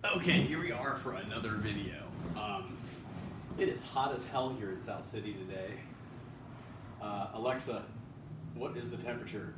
Okay, here we are for another video. It is hot as hell here in South City today. Alexa, what is the temperature?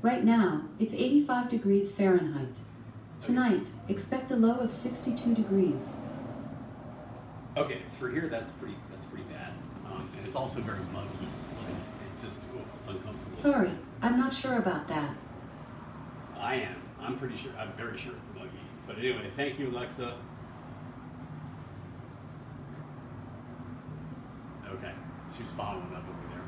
Right now, it's 85 degrees Fahrenheit. Tonight, expect a low of 62 degrees. Okay, for here that's pretty bad, and it's also very muggy. Like, it's just it's uncomfortable. Sorry, I'm not sure about that. I am. I'm pretty sure. I'm very sure it's muggy. But anyway, thank you, Alexa. Okay, she was following up over there.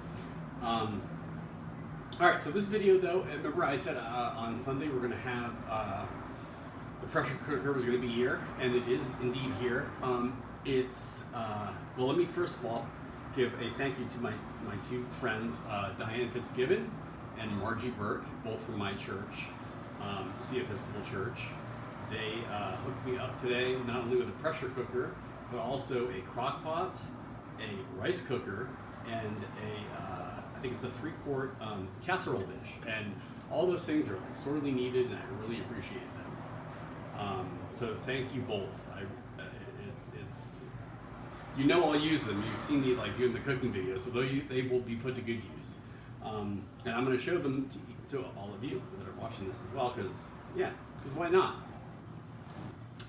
All right, so this video though, remember I said on Sunday we're going to have the pressure cooker was going to be here, and it is indeed here. Well, let me first of all give a thank you to my two friends, Diane FitzGibbon and Margie Burke, both from my church, SEA Episcopal Church. They hooked me up today not only with a pressure cooker, but also a crock pot, a rice cooker, and I think it's a 3-quart casserole dish. And all those things are like sorely needed, and I really appreciate them. So thank you both. It's you know I'll use them. You've seen me like doing the cooking videos, so they will be put to good use. And I'm going to show them to all of you that are watching this as well, because why not?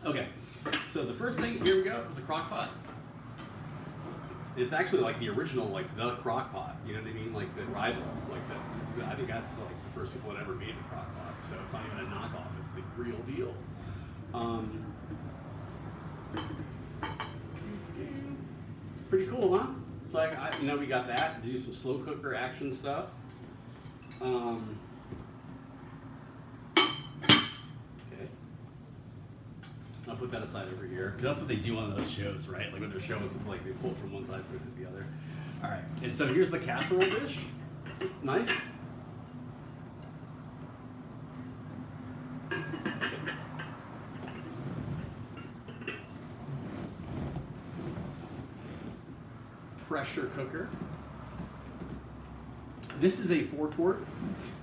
Okay, so the first thing, here we go, is a crock pot. It's actually like the original, like the crock pot, you know what I mean? Like the rival, like that. I think that's like the first people that ever made a crock pot, so it's not even a knockoff, it's the real deal. Pretty cool, huh? So we got that. Do some slow cooker action stuff. Okay. I'll put that aside over here, because that's what they do on those shows, right? Like when they're showing something, like they pull it from one side, put it to the other. All right, and so here's the casserole dish. It's nice. Pressure cooker. This is a 4-quart.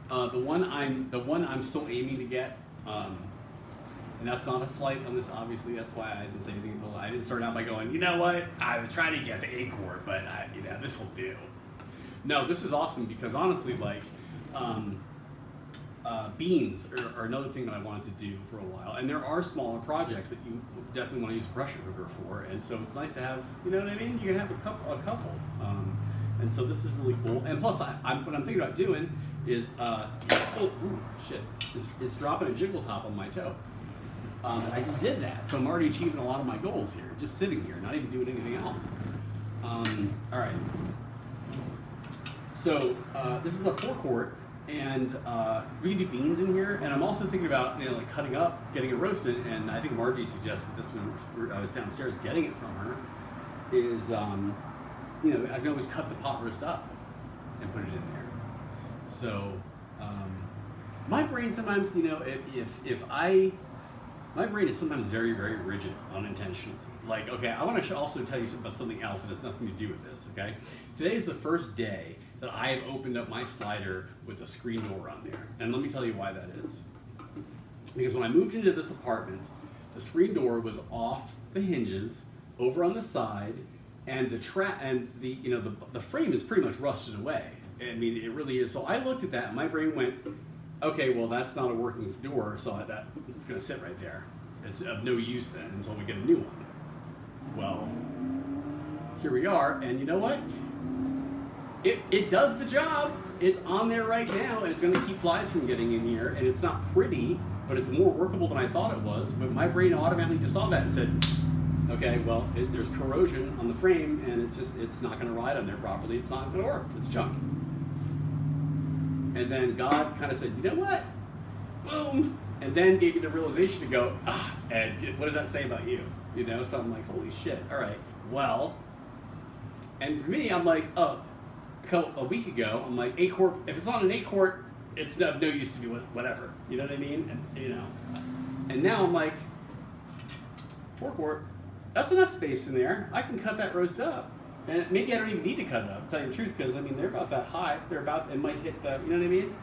The one I'm still aiming to get, and that's not a slight on this. Obviously, that's why I didn't say anything until I didn't start out by going, you know what? I was trying to get the 8-quart, but this will do. No, this is awesome because honestly, like, beans are another thing that I wanted to do for a while, and there are smaller projects that you definitely want to use a pressure cooker for, and so it's nice to have, you know what I mean? You can have a couple. And so this is really cool. And plus, what I'm thinking about doing is, is dropping a jiggle top on my toe. I just did that, so I'm already achieving a lot of my goals here, just sitting here, not even doing anything else. All right. So this is a 4-quart, and we can do beans in here. And I'm also thinking about like cutting up, getting it roasted. And I think Margie suggested this when I was downstairs getting it from her. Is I can always cut the pot roast up and put it in there. So my brain sometimes, my brain is sometimes very, very rigid unintentionally. Like, okay, I want to also tell you about something else that has nothing to do with this, okay? Today is the first day that I have opened up my slider with a screen door on there. And let me tell you why that is. Because when I moved into this apartment, the screen door was off the hinges, over on the side, and the frame is pretty much rusted away. I mean, it really is. So I looked at that, and my brain went, okay, well, that's not a working door, so it's going to sit right there. It's of no use then until we get a new one. Well, here we are, and you know what? It does the job. It's on there right now, and it's going to keep flies from getting in here, and it's not pretty, but it's more workable than I thought it was. But my brain automatically just saw that and said, okay, well, there's corrosion on the frame, and it's not going to ride on there properly. It's not going to work. It's junk. And then God kind of said, you know what? Boom! And then gave me the realization to go, Ed, what does that say about you? So I'm like, holy shit, all right, well. And for me, I'm like, a week ago, I'm like, 8-quart, if it's not an 8-quart, it's of no use to me, whatever. You know what I mean? And now I'm like, 4-quart, that's enough space in there. I can cut that roast up. And maybe I don't even need to cut it up, to tell you the truth, because, they're about that high. It might hit the, you know what I mean?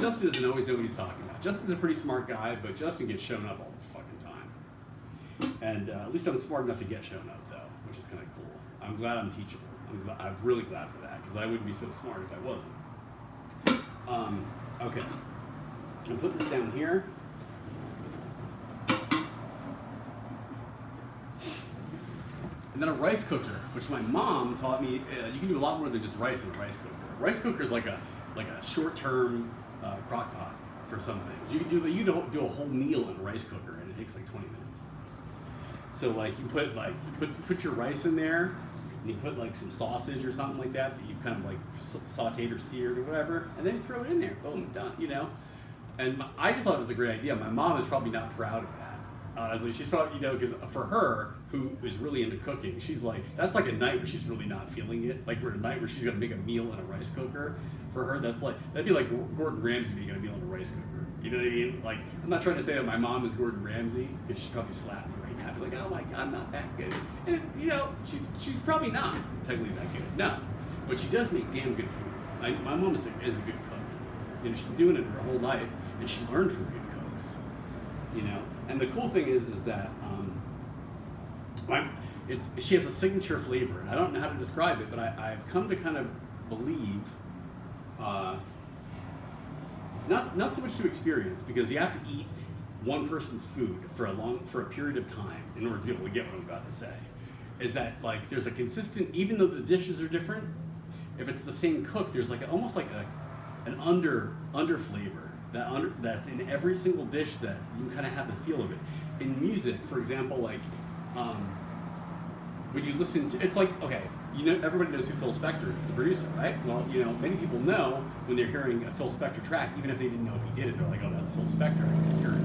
Justin doesn't always know what he's talking about. Justin's a pretty smart guy, but Justin gets shown up all the fucking time. And at least I'm smart enough to get shown up, though, which is kind of cool. I'm glad I'm teachable. I'm really glad for that, because I wouldn't be so smart if I wasn't. Okay. I'll put this down here. And then a rice cooker, which my mom taught me, you can do a lot more than just rice in a rice cooker. A rice cooker is like a short-term crock pot for some things. You can do a whole meal in a rice cooker, and it takes like 20 minutes. So like you put your rice in there, and you put like some sausage or something like that you've kind of like sauteed or seared or whatever, and then you throw it in there. Boom, done. You know. And I just thought it was a great idea. My mom is probably not proud of that. Honestly, she's probably, because for her, who is really into cooking, she's like, that's like a night where she's really not feeling it. Like, we're a night where she's gonna make a meal in a rice cooker. For her, that'd be like Gordon Ramsay making a meal in a rice cooker. You know what I mean? Like, I'm not trying to say that my mom is Gordon Ramsay, because she'd probably slap me right now. I'd be like, oh my God, I'm not that good. And she's probably not technically that good. No, but she does make damn good food. My mom is a good cook. She's been doing it her whole life, and she learned from good cooks. And the cool thing is that she has a signature flavor, and I don't know how to describe it, but I've come to kind of believe, not so much to experience, because you have to eat one person's food for a period of time in order to be able to get what I'm about to say. Is that like there's a consistent, even though the dishes are different, if it's the same cook, there's like almost like an under flavor that's in every single dish that you kind of have the feel of it. In music, for example, like when you listen to, it's like, okay, everybody knows who Phil Spector is, the producer, right? Well, many people know when they're hearing a Phil Spector track, even if they didn't know if he did it, they're like, oh, that's Phil Spector, I can hear it.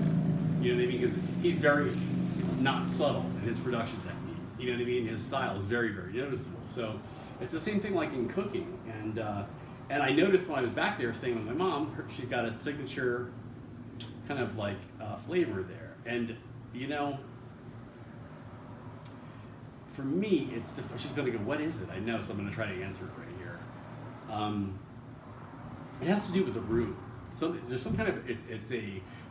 You know what I mean? Because he's very not subtle in his production technique. You know what I mean? His style is very, very noticeable. So it's the same thing like in cooking. And I noticed when I was back there staying with my mom, she's got a signature kind of like flavor there. And, for me, she's going to go, what is it? I know, so I'm going to try to answer it right here. It has to do with the roux. So there's some kind of, it's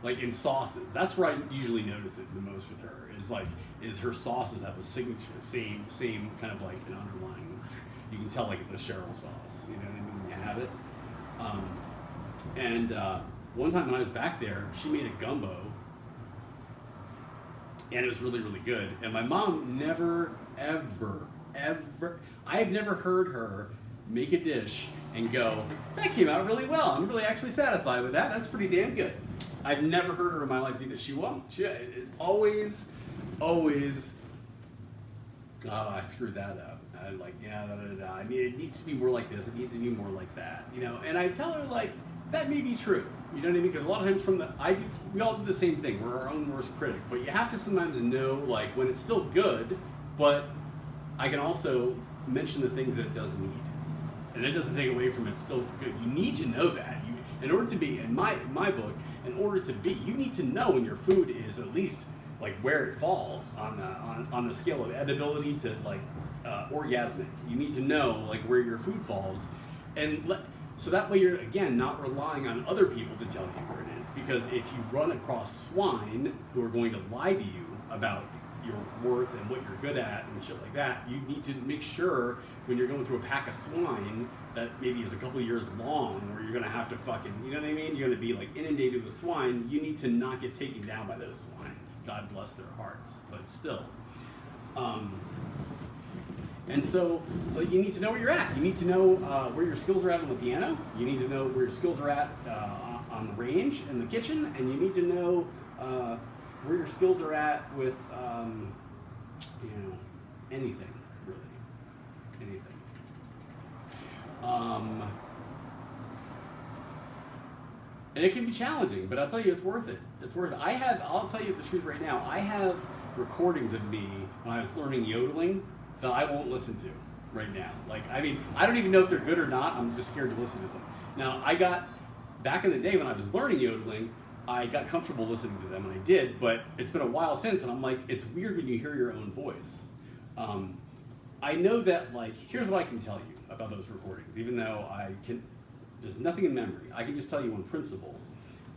like in sauces. That's where I usually notice it the most with her, is her sauces have a signature, same kind of like an underlying, you can tell like it's a Cheryl sauce, you know what I mean, when you have it. One time when I was back there, she made a gumbo, and it was really, really good. And my mom never, ever, I have never heard her make a dish and go, that came out really well. I'm really actually satisfied with that. That's pretty damn good. I've never heard her in my life do that. She won't. She is always, oh, I screwed that up. I'm like, I mean, it needs to be more like this. It needs to be more like that. And I tell her, like, that may be true. You know what I mean? Because a lot of times we all do the same thing. We're our own worst critic. But you have to sometimes know, like, when it's still good, but I can also mention the things that it does need. And it doesn't take away from it's still good. You need to know that. In order to be, in my book, you need to know when your food is at least, like, where it falls on the scale of edibility to, like, orgasmic. You need to know, like, where your food falls. So that way you're, again, not relying on other people to tell you where it is. Because if you run across swine who are going to lie to you about your worth and what you're good at and shit like that, you need to make sure when you're going through a pack of swine that maybe is a couple of years long, where you're going to have to fucking, you know what I mean? You're going to be, like, inundated with swine. You need to not get taken down by those swine. God bless their hearts, but still. And so you need to know where you're at. You need to know where your skills are at on the piano. You need to know where your skills are at on the range in the kitchen, and you need to know where your skills are at with anything, really, anything. And it can be challenging, but I'll tell you, it's worth it. It's worth it. I'll tell you the truth right now. I have recordings of me when I was learning yodeling that I won't listen to right now. Like, I mean, I don't even know if they're good or not. I'm just scared to listen to them. Now, back in the day when I was learning yodeling, I got comfortable listening to them, and I did, but it's been a while since, and I'm like, it's weird when you hear your own voice. I know that, like, here's what I can tell you about those recordings, even though There's nothing in memory. I can just tell you on principle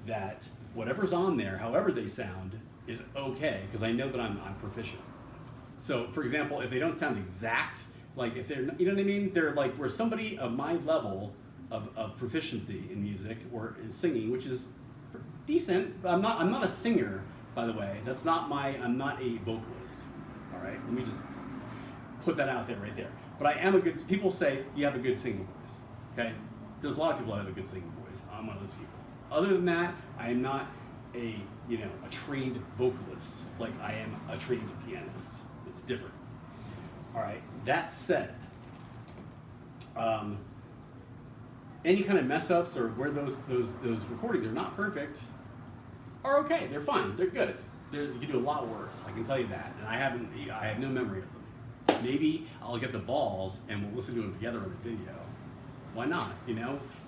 that whatever's on there, however they sound, is okay, because I know that I'm proficient. So, for example, if they don't sound exact, like if they're, you know what I mean? They're like where somebody of my level of proficiency in music or in singing, which is decent. I'm not a singer, by the way. That's not I'm not a vocalist. All right, let me just put that out there right there. But I am people say you have a good singing voice. Okay, there's a lot of people that have a good singing voice. I'm one of those people. Other than that, I am not a trained vocalist like I am a trained pianist. It's different. All right. That said, any kind of mess ups or where those recordings are not perfect are okay. They're fine. They're good. You can do a lot worse. I can tell you that. And I have no memory of them. Maybe I'll get the balls and we'll listen to them together on a video. Why not?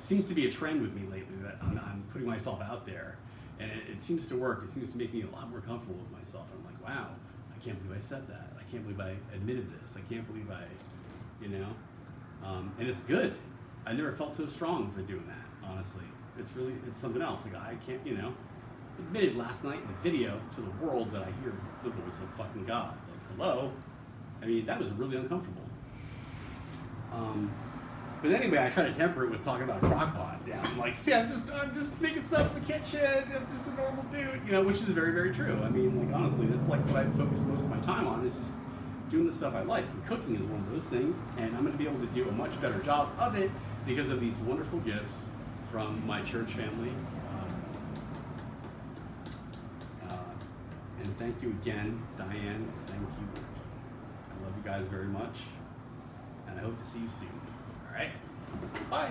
Seems to be a trend with me lately that I'm putting myself out there, and it seems to work. It seems to make me a lot more comfortable with myself. I'm like, wow, I can't believe I said that. I can't believe I admitted this. I can't believe and it's good. I never felt so strong for doing that, honestly. It's something else. Like I can't, admitted last night in the video to the world that I hear the voice of fucking God. Like, hello? I mean, that was really uncomfortable. But anyway, I try to temper it with talking about a crock pot. Yeah, I'm like, see, I'm just making stuff in the kitchen. I'm just a normal dude, which is very, very true. I mean, like, honestly, that's like what I focus most of my time on is just doing the stuff I like. And cooking is one of those things, and I'm going to be able to do a much better job of it because of these wonderful gifts from my church family. And thank you again, Diane. Thank you, Margie. I love you guys very much, and I hope to see you soon. All right? Bye.